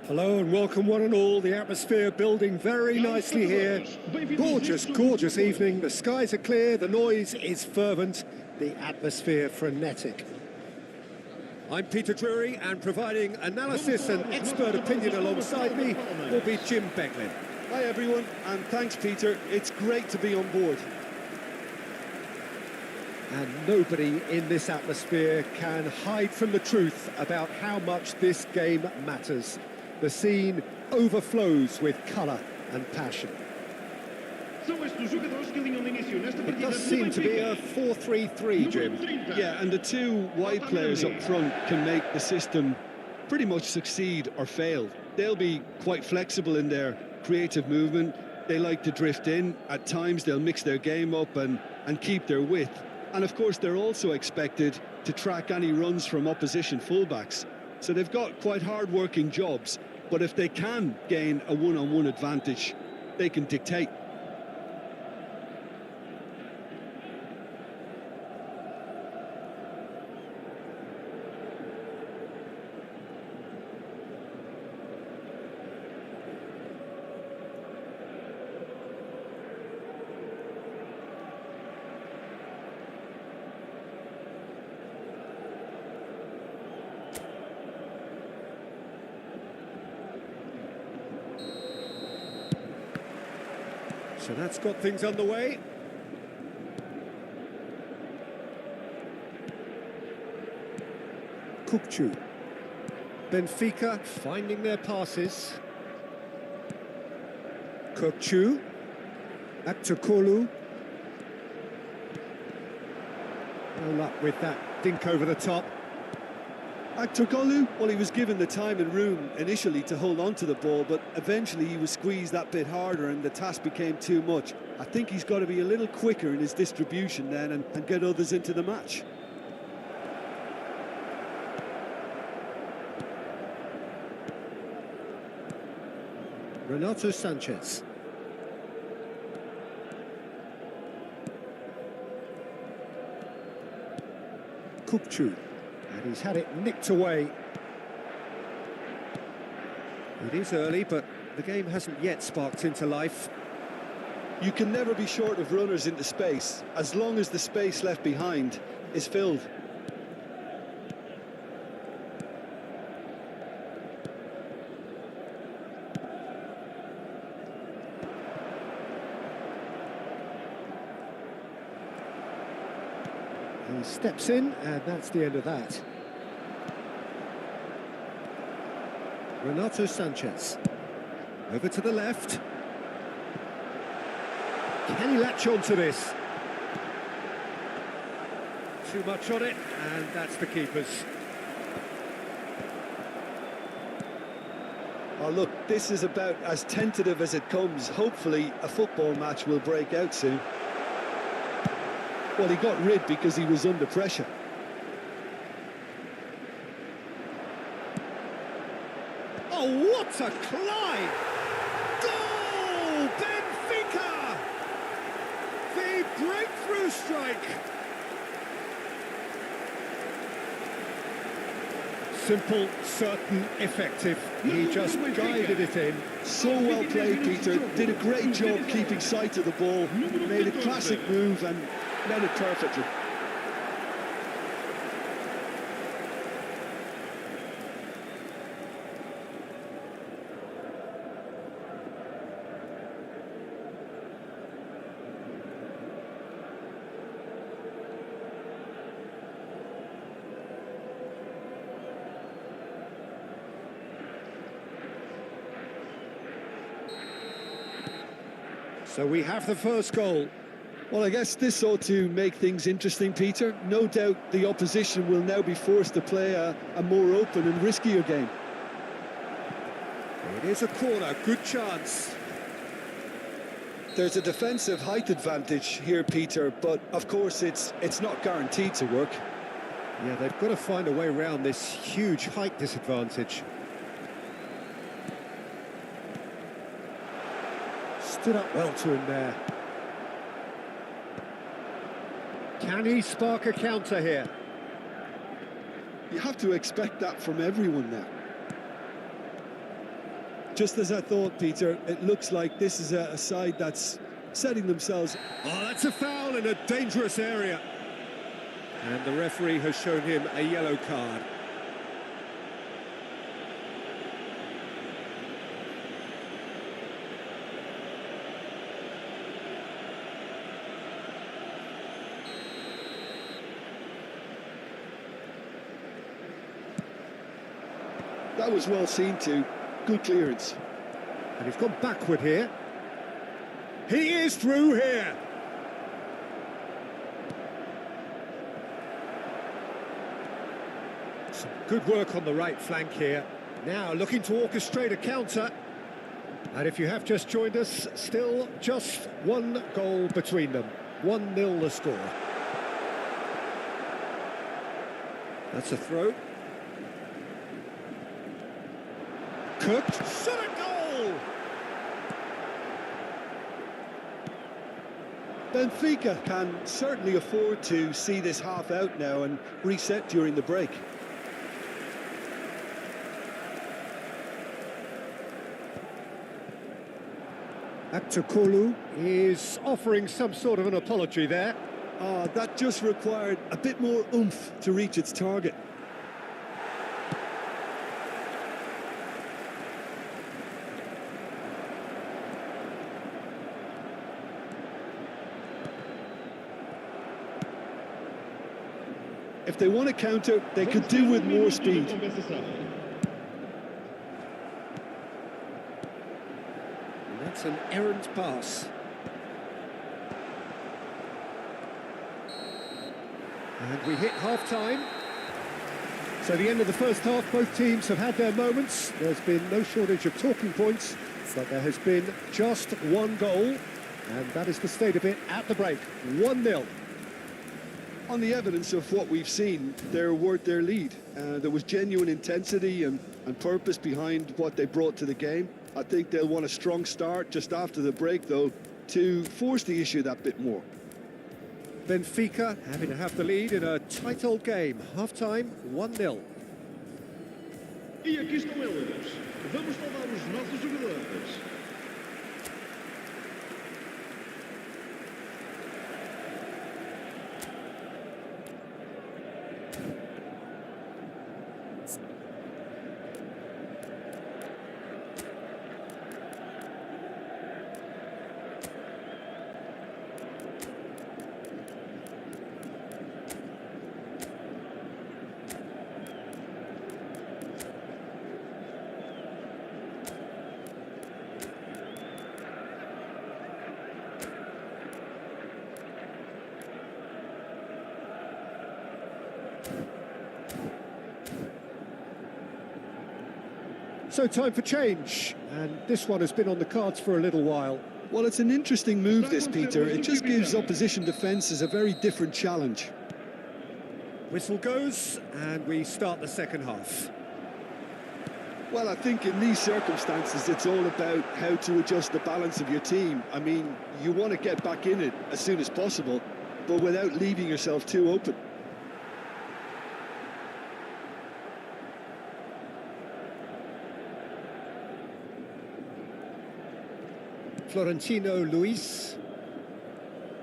Hello and welcome one and all. The atmosphere building very nicely here. Gorgeous, gorgeous evening. The skies are clear, the noise is fervent, the atmosphere frenetic. I'm Peter Drury, and providing analysis and expert opinion alongside me will be Jim Becklin. Hi everyone, and thanks Peter. It's great to be on board. And nobody in this atmosphere can hide from the truth about how much this game matters. The scene overflows with colour and passion. It does seem to be a 4-3-3, Jim. Yeah, and the two wide players up front can make the system pretty much succeed or fail. They'll be quite flexible in their creative movement. They like to drift in. At times they'll mix their game up and keep their width. And of course they're also expected to track any runs from opposition fullbacks. So they've got quite hard-working jobs, but if they can gain a one-on-one advantage, they can dictate. So that's got things underway. Kukçu. Benfica finding their passes. Kukçu. Akçakolu. No luck with that dink over the top. Akçakolu, well, he was given the time and room initially to hold on to the ball, but eventually he was squeezed that bit harder and the task became too much. I think he's got to be a little quicker in his distribution then and get others into the match. Renato Sanchez. Kukçu. And he's had it nicked away. It is early, but the game hasn't yet sparked into life. You can never be short of runners into space, as long as the space left behind is filled. He steps in, and that's the end of that. Renato Sanchez. Over to the left. Can he latch on to this? Too much on it, and that's the keeper's. Oh, look, this is about as tentative as it comes. Hopefully, a football match will break out soon. Well, he got rid because he was under pressure. Oh, what a climb! Goal! Benfica! The breakthrough strike! Simple, certain, effective. He just guided it in. So well played, Peter. Did a great job keeping sight of the ball. Made a classic move and met it perfectly. So we have the first goal. Well, I guess this ought to make things interesting, Peter. No doubt the opposition will now be forced to play a more open and riskier game. It is a corner, good chance. There's a defensive height advantage here, Peter, but of course it's not guaranteed to work. Yeah, they've got to find a way around this huge height disadvantage. Stood up well to him there. Can he spark a counter here? You have to expect that from everyone now. Just as I thought, Peter, it looks like this is a side that's setting themselves. Oh, that's a foul in a dangerous area. And the referee has shown him a yellow card. That was well seen too. Good clearance. And he's gone backward here. He is through here. Some good work on the right flank here. Now looking to orchestrate a counter. And if you have just joined us, still just one goal between them. 1-0 the score. That's a throw. Cooked. Shot a goal! Benfica can certainly afford to see this half out now and reset during the break. Aktukolu is offering some sort of an apology there. That just required a bit more oomph to reach its target. If they want to counter, they could do with more speed. And that's an errant pass. And we hit half-time. So the end of the first half, both teams have had their moments. There's been no shortage of talking points, but there has been just one goal, and that is the state of it at the break. 1-0. On the evidence of what we've seen, they're worth their lead. There was genuine intensity and purpose behind what they brought to the game. I think they'll want a strong start just after the break, though, to force the issue that bit more. Benfica having to have the lead in a tight old game. Half-time, 1-0. E aqui estão eles. Vamos falar os nossos jogadores. So time for change, and this one has been on the cards for a little while. Well, it's an interesting move, this, Peter. It just gives opposition defences a very different challenge. Whistle goes, and we start the second half. Well, I think in these circumstances, it's all about how to adjust the balance of your team. I mean, you want to get back in it as soon as possible, but without leaving yourself too open. Florentino Luis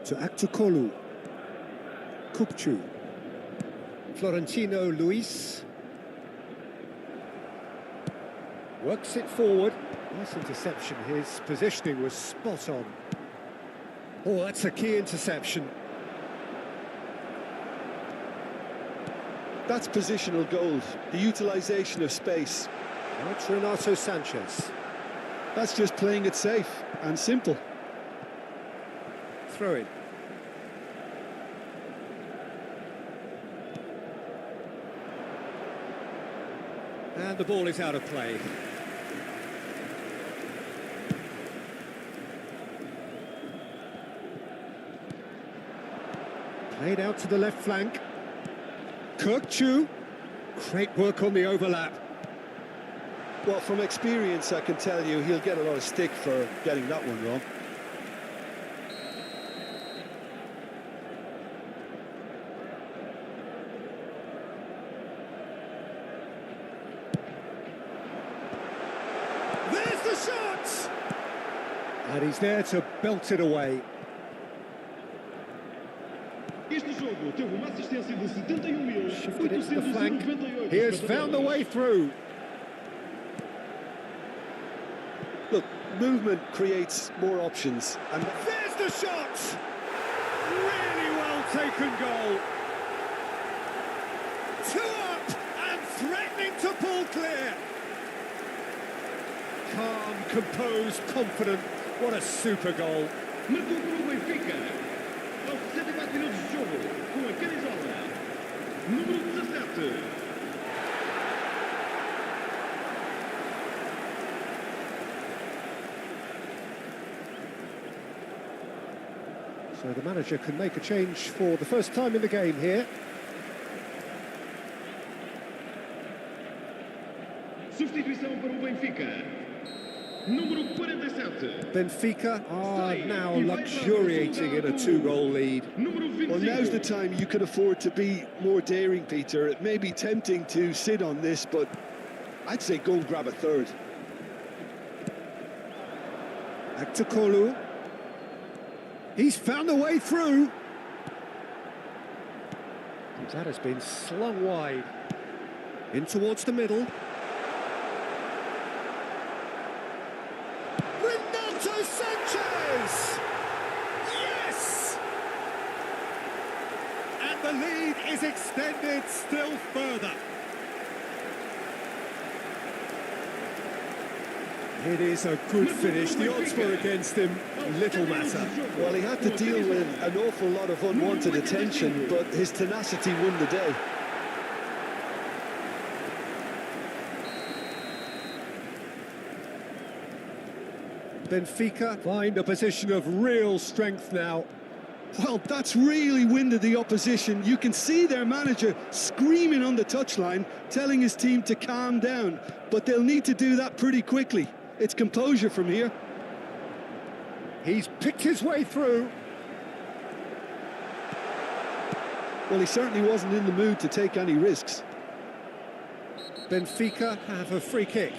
to Aktukolu. Kukcu. Florentino Luis works it forward. Nice interception. His positioning was spot on. Oh, that's a key interception. That's positional gold, the utilisation of space. That's Renato Sanchez. That's just playing it safe and simple. Throw in. And the ball is out of play. Played out to the left flank. Kukcu. Great work on the overlap. Well, from experience, I can tell you he'll get a lot of stick for getting that one wrong. There's the And he's there to belt it away. Este jogo teve uma assistência de 71.000. Shifted it to the flank. He has found the way through. Look, movement creates more options. And there's the shot! Really well taken goal. 2 up and threatening to pull clear. Calm, composed, confident. What a super goal. Marcou para o Benfica. Aos 64 minutos de jogo, com a camisola número 17. So the manager can make a change for the first time in the game here. Substituição para o Benfica. Número 47. Benfica are now luxuriating in a 2-goal lead. Well, now's the time you can afford to be more daring, Peter. It may be tempting to sit on this, but I'd say go and grab a third. Back to Kolu. He's found a way through. That has been slung wide. In towards the middle. Sanchez! Yes! And the lead is extended still further. It is a good finish. The odds were against him. Little matter. Well, he had to deal with an awful lot of unwanted attention, but his tenacity won the day. Benfica find a position of real strength now. Well, that's really winded the opposition. You can see their manager screaming on the touchline, telling his team to calm down, but they'll need to do that pretty quickly. It's composure from here. He's picked his way through. Well, he certainly wasn't in the mood to take any risks. Benfica have a free kick.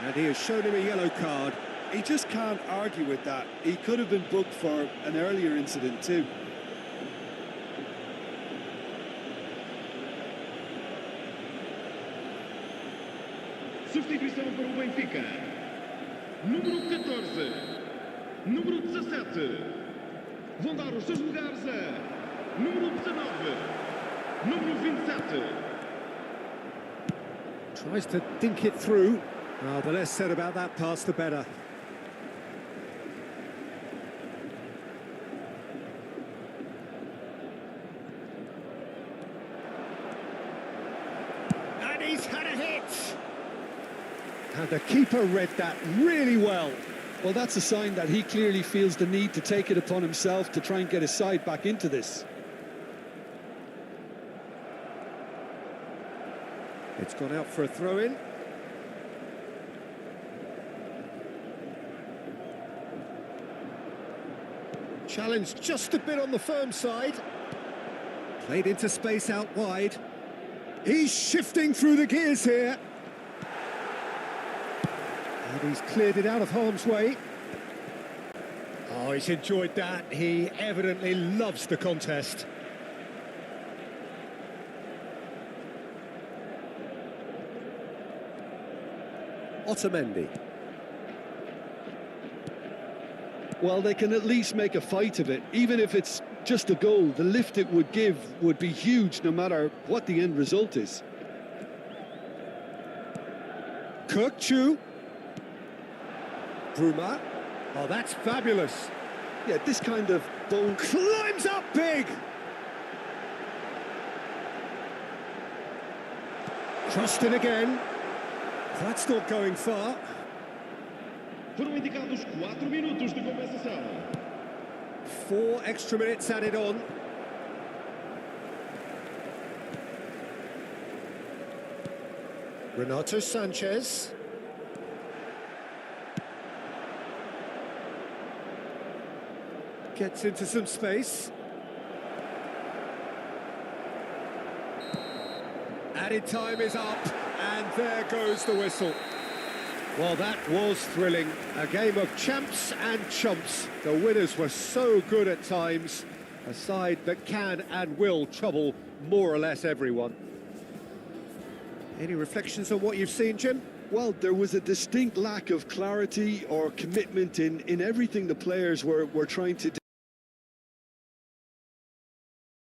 And he has shown him a yellow card. He just can't argue with that. He could have been booked for an earlier incident too. Substituição para o Benfica. Número 14. Número 17. Vão dar os seus lugares a número 19. Número 27. Tries to dink it through. Oh, the less said about that pass, the better. And he's had a hit! And the keeper read that really well. Well, that's a sign that he clearly feels the need to take it upon himself to try and get his side back into this. It's gone out for a throw-in. Challenged just a bit on the firm side. Played into space out wide. He's shifting through the gears here. And he's cleared it out of harm's way. Oh, he's enjoyed that. He evidently loves the contest. Otamendi. Well, they can at least make a fight of it. Even if it's just a goal, the lift it would give would be huge no matter what the end result is. Kirkchu. Bruma. Oh, that's fabulous. Yeah, this kind of bone climbs up big. Crossed in again. That's not going far. Foram indicados 4 minutos de compensação. 4 extra minutes added on. Renato Sanchez. Gets into some space. Added time is up, and there goes the whistle. Well, that was thrilling. A game of champs and chumps. The winners were so good at times. A side that can and will trouble more or less everyone. Any reflections on what you've seen, Jim? Well, there was a distinct lack of clarity or commitment in everything the players were trying to do.